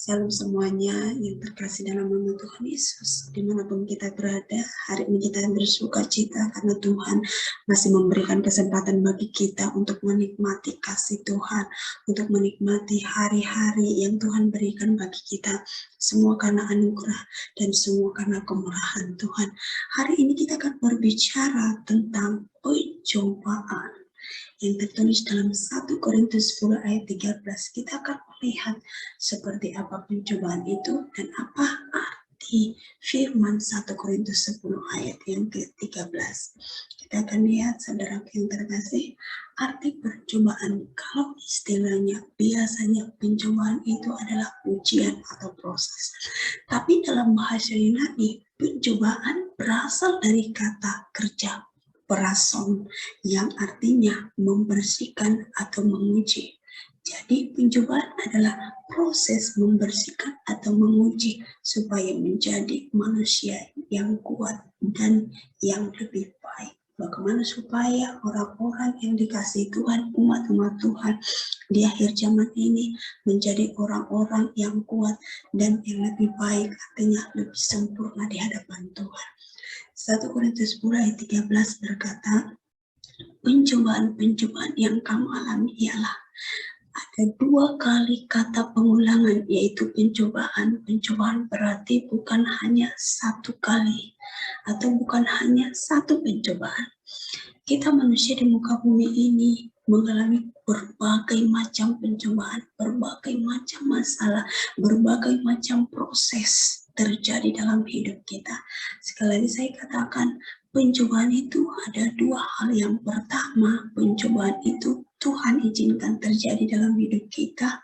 Salam semuanya yang terkasih dalam nama Tuhan Yesus. Dimanapun kita berada, hari ini kita bersuka cita karena Tuhan masih memberikan kesempatan bagi kita untuk menikmati kasih Tuhan, untuk menikmati hari-hari yang Tuhan berikan bagi kita. Semua karena anugerah dan semua karena kemurahan Tuhan. Hari ini kita akan berbicara tentang pencobaan yang tertulis dalam 1 Korintus 10 ayat 13. Kita akan melihat seperti apa pencobaan itu dan apa arti firman 1 Korintus 10 ayat yang ke-13. Kita akan lihat, saudara yang terkasih, arti percobaan. Kalau istilahnya biasanya pencobaan itu adalah ujian atau proses. Tapi dalam bahasa Yunani, pencobaan berasal dari kata kerja perason yang artinya membersihkan atau menguji. Jadi pencobaan adalah proses membersihkan atau menguji supaya menjadi manusia yang kuat dan yang lebih baik. Bagaimana supaya orang-orang yang dikasihi Tuhan, umat-umat Tuhan di akhir zaman ini menjadi orang-orang yang kuat dan yang lebih baik, artinya lebih sempurna di hadapan Tuhan. 1 Korintus 10 ayat 13 berkata, pencobaan-pencobaan yang kamu alami ialah ada 2 kali kata pengulangan, yaitu pencobaan. Pencobaan berarti bukan hanya 1 kali atau bukan hanya 1 pencobaan. Kita manusia di muka bumi ini mengalami berbagai macam pencobaan, berbagai macam masalah, berbagai macam proses terjadi dalam hidup kita. Sekali lagi saya katakan, pencobaan itu ada 2 hal. Yang pertama, pencobaan itu Tuhan izinkan terjadi dalam hidup kita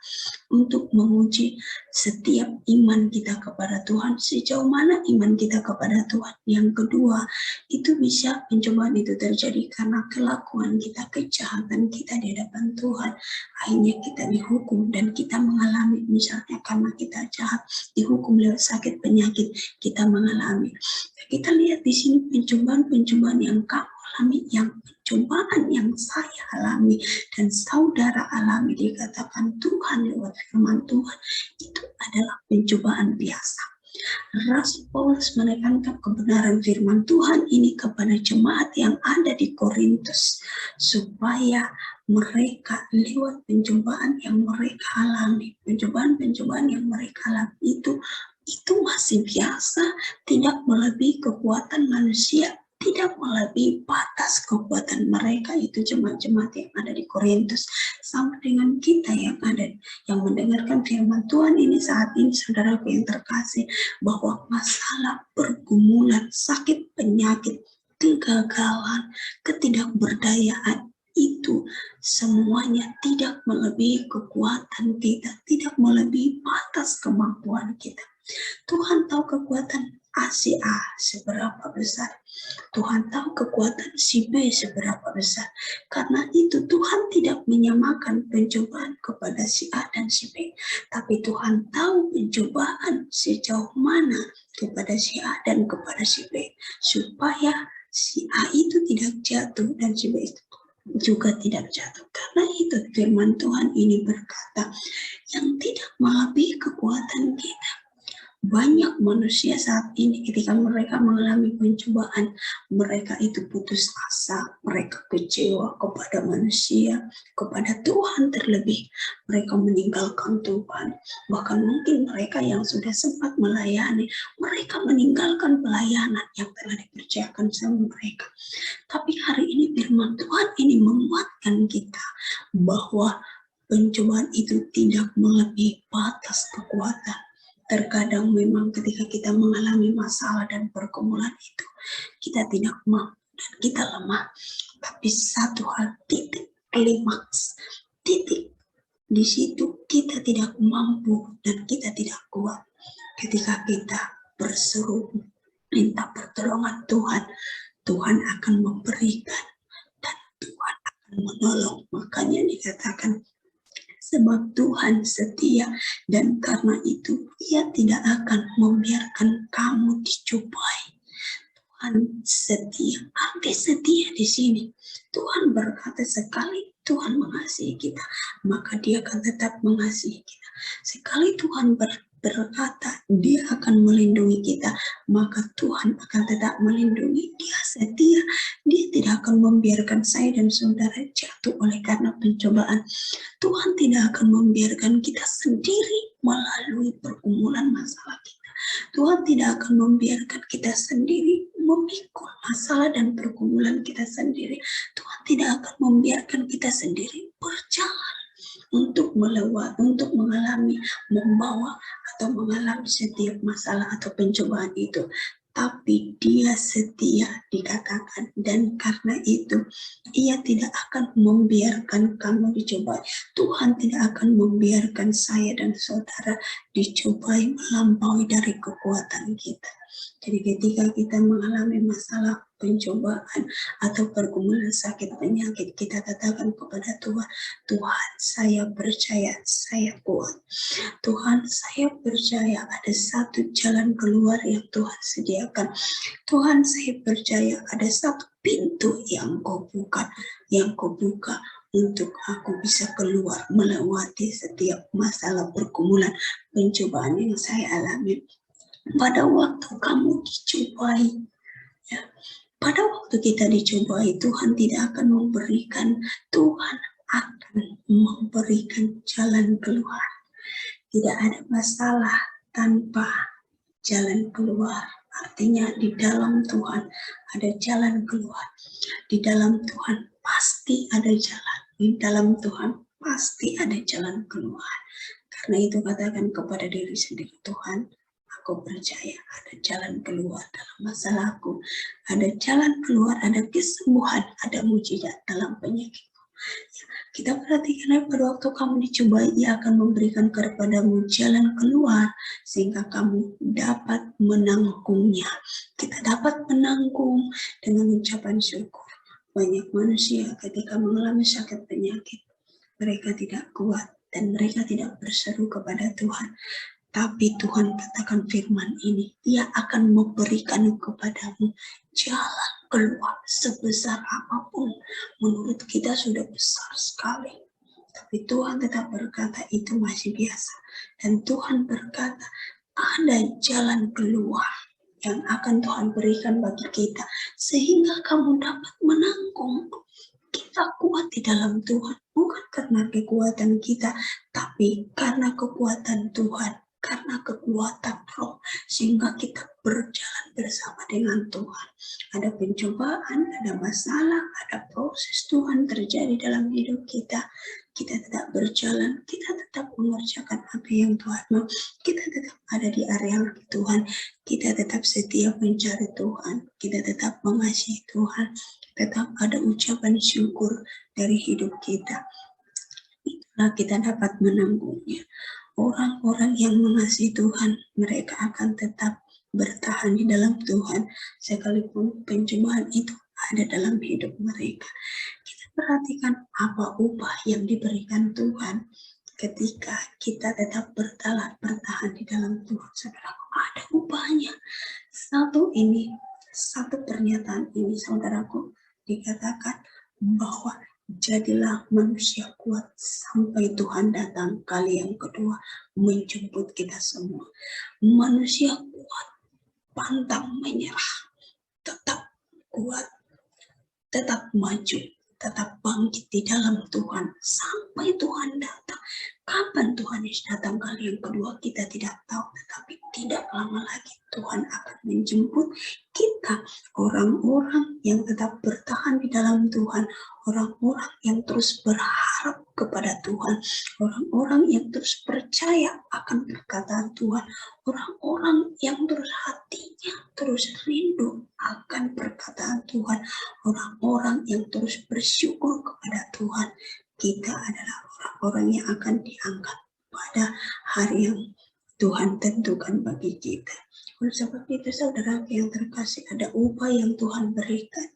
untuk menguji setiap iman kita kepada Tuhan, sejauh mana iman kita kepada Tuhan. Yang kedua, itu bisa pencobaan itu terjadi karena kelakuan kita, kejahatan kita di hadapan Tuhan. Akhirnya kita dihukum dan kita mengalami, misalnya karena kita jahat, dihukum lewat sakit penyakit, kita mengalami. Kita lihat di sini pencobaan-pencobaan yang kamu alami, yang pencobaan yang saya alami dan saudara alami, dikatakan Tuhan lewat firman Tuhan, itu adalah pencobaan biasa. Rasul Paulus menekankan kebenaran firman Tuhan ini kepada jemaat yang ada di Korintus, supaya mereka lewat pencobaan yang mereka alami, pencobaan-pencobaan yang mereka alami itu masih biasa, tidak melebihi kekuatan manusia, tidak melebihi batas kekuatan mereka. Itu jemaat-jemaat yang ada di Korintus, sama dengan kita yang ada, yang mendengarkan firman Tuhan ini saat ini, saudaraku yang terkasih, bahwa masalah, pergumulan, sakit, penyakit, kegagalan, ketidakberdayaan, itu semuanya tidak melebihi kekuatan kita, tidak melebihi batas kemampuan kita. Tuhan tahu kekuatan si A seberapa besar, Tuhan tahu kekuatan si B seberapa besar. Karena itu Tuhan tidak menyamakan pencobaan kepada si A dan si B, tapi Tuhan tahu pencobaan sejauh mana kepada si A dan kepada si B, supaya si A itu tidak jatuh dan si B itu juga tidak jatuh. Karena itu firman Tuhan ini berkata, yang tidak melebihi kekuatan kita. Banyak manusia saat ini ketika mereka mengalami pencobaan, mereka itu putus asa, mereka kecewa kepada manusia, kepada Tuhan terlebih. Mereka meninggalkan Tuhan. Bahkan mungkin mereka yang sudah sempat melayani, mereka meninggalkan pelayanan yang telah dipercayakan sama mereka. Tapi hari ini firman Tuhan ini menguatkan kita bahwa pencobaan itu tidak melebihi batas kekuatan. Terkadang memang ketika kita mengalami masalah dan pergumulan itu, kita tidak mampu dan kita lemah. Tapi satu hal, titik klimaks, titik di situ kita tidak mampu dan kita tidak kuat. Ketika kita berseru minta pertolongan Tuhan, Tuhan akan memberikan dan Tuhan akan menolong. Makanya dikatakan, sebab Tuhan setia dan karena itu Ia tidak akan membiarkan kamu dicobai. Tuhan setia. Arti setia di sini, Tuhan berkata sekali Tuhan mengasihi kita, maka Dia akan tetap mengasihi kita. Sekali Tuhan berkata Dia akan melindungi kita, maka Tuhan akan tetap melindungi. Dia setia, Dia tidak akan membiarkan saya dan saudara jatuh oleh karena pencobaan. Tuhan tidak akan membiarkan kita sendiri melalui pergumulan masalah kita. Tuhan tidak akan membiarkan kita sendiri memikul masalah dan pergumulan kita sendiri. Tuhan tidak akan membiarkan kita sendiri berjalan untuk mengalami, membawa atau mengalami setiap masalah atau pencobaan itu. Tapi Dia setia, dikatakan, dan karena itu Ia tidak akan membiarkan kamu dicobai. Tuhan tidak akan membiarkan saya dan saudara dicobai melampaui dari kekuatan kita. Jadi ketika kita mengalami masalah, pencobaan, atau pergumulan sakit penyakit, kita katakan kepada Tuhan, Tuhan saya percaya, saya kuat. Tuhan saya percaya ada satu jalan keluar yang Tuhan sediakan. Tuhan saya percaya ada satu pintu yang Kau buka untuk aku bisa keluar melewati setiap masalah, pergumulan, pencobaan yang saya alami. Pada waktu kamu dicobai, ya, pada waktu kita dicobai, Tuhan akan memberikan jalan keluar. Tidak ada masalah tanpa jalan keluar. Artinya di dalam Tuhan ada jalan keluar. Di dalam Tuhan pasti ada jalan. Di dalam Tuhan pasti ada jalan keluar. Karena itu katakan kepada diri sendiri, Tuhan, aku percaya ada jalan keluar dalam masalahku. Ada jalan keluar, ada kesembuhan, ada mujizat dalam penyakitku. Kita perhatikan pada waktu kamu dicobai, Ia akan memberikan kepadamu jalan keluar sehingga kamu dapat menanggungnya. Kita dapat menanggung dengan ucapan syukur. Banyak manusia ketika mengalami sakit penyakit, mereka tidak kuat dan mereka tidak berseru kepada Tuhan. Tapi Tuhan katakan firman ini, Ia akan memberikan kepadamu jalan keluar sebesar apapun. Menurut kita sudah besar sekali. Tapi Tuhan tetap berkata itu masih biasa. Dan Tuhan berkata ada jalan keluar yang akan Tuhan berikan bagi kita. Sehingga kamu dapat menanggung. Kita kuat di dalam Tuhan. Bukan karena kekuatan kita, tapi karena kekuatan Tuhan. Karena kekuatan Roh, sehingga kita berjalan bersama dengan Tuhan. Ada pencobaan, ada masalah, ada proses Tuhan terjadi dalam hidup kita. Kita tetap berjalan, kita tetap mengerjakan apa yang Tuhan mau. Kita tetap ada di area Tuhan. Kita tetap setia mencari Tuhan. Kita tetap mengasihi Tuhan. Tetap ada ucapan syukur dari hidup kita. Itulah kita dapat menanggungnya. Orang-orang yang mengasihi Tuhan, mereka akan tetap bertahan di dalam Tuhan, sekalipun pencobaan itu ada dalam hidup mereka. Kita perhatikan apa upah yang diberikan Tuhan ketika kita tetap bertahan di dalam Tuhan. Saudaraku, ada upahnya. Satu pernyataan ini, saudaraku, dikatakan bahwa jadilah manusia kuat sampai Tuhan datang kali yang kedua menjemput kita semua. Manusia kuat, pantang menyerah, tetap kuat, tetap maju, tetap bangkit di dalam Tuhan sampai Tuhan datang. Kapan Tuhan Yesus datang kali yang kedua kita tidak tahu, tetapi tidak lama lagi Tuhan akan menjemput kita, orang-orang yang tetap bertahan di dalam Tuhan, orang-orang yang terus berharap kepada Tuhan, orang-orang yang terus percaya akan perkataan Tuhan, orang-orang yang terus hatinya terus rindu akan perkataan Tuhan, orang-orang yang terus bersyukur kepada Tuhan. Kita adalah orang-orang yang akan diangkat pada hari yang Tuhan tentukan bagi kita. Oleh sebab itu, saudara yang terkasih, ada upah yang Tuhan berikan,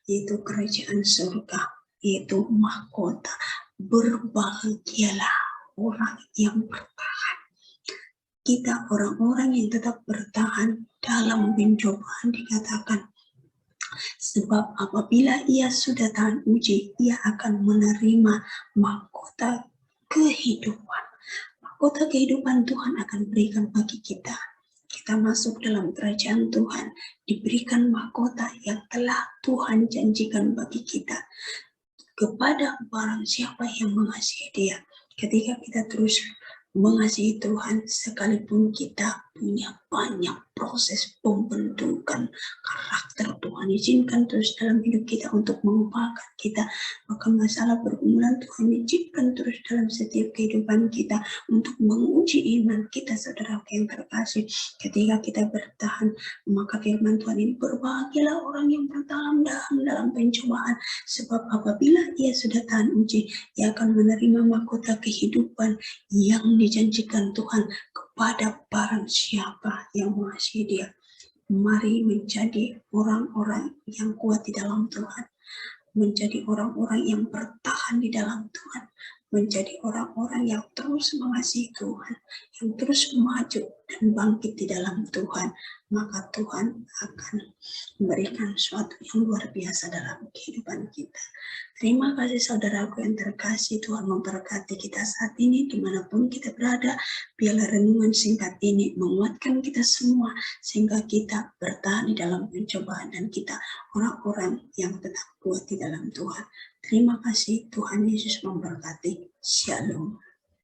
yaitu kerajaan surga, yaitu mahkota. Berbahagialah orang yang bertahan. Kita orang-orang yang tetap bertahan dalam pencobaan, dikatakan sebab apabila ia sudah tahan uji, ia akan menerima mahkota kehidupan. mahkota kehidupan Tuhan akan berikan bagi kita. Kita masuk dalam kerajaan Tuhan, diberikan mahkota yang telah Tuhan janjikan bagi kita. Kepada barang siapa yang mengasihi Dia, ketika kita terus mengasihi Tuhan, sekalipun kita punya banyak proses pembentukan karakter, Tuhan izinkan terus dalam hidup kita untuk mengubahkan kita, maka masalah pergumulan Tuhan izinkan terus dalam setiap kehidupan kita untuk menguji iman kita, saudara yang terkasih. Ketika kita bertahan, maka firman Tuhan ini, berbahagialah orang yang bertahan dalam pencobaan, sebab apabila ia sudah tahan uji, ia akan menerima mahkota kehidupan yang dijanjikan Tuhan kepada barang siapa yang mengasihi Dia. Mari menjadi orang-orang yang kuat di dalam Tuhan, menjadi orang-orang yang bertahan di dalam Tuhan, menjadi orang-orang yang terus mengasihi Tuhan, yang terus maju dan bangkit di dalam Tuhan, maka Tuhan akan memberikan sesuatu yang luar biasa dalam kehidupan kita. Terima kasih saudaraku yang terkasih, Tuhan memberkati kita saat ini dimanapun kita berada. Biarlah renungan singkat ini menguatkan kita semua sehingga kita bertahan di dalam pencobaan dan kita orang-orang yang tetap kuat di dalam Tuhan. Terima kasih, Tuhan Yesus memberkati. Shalom.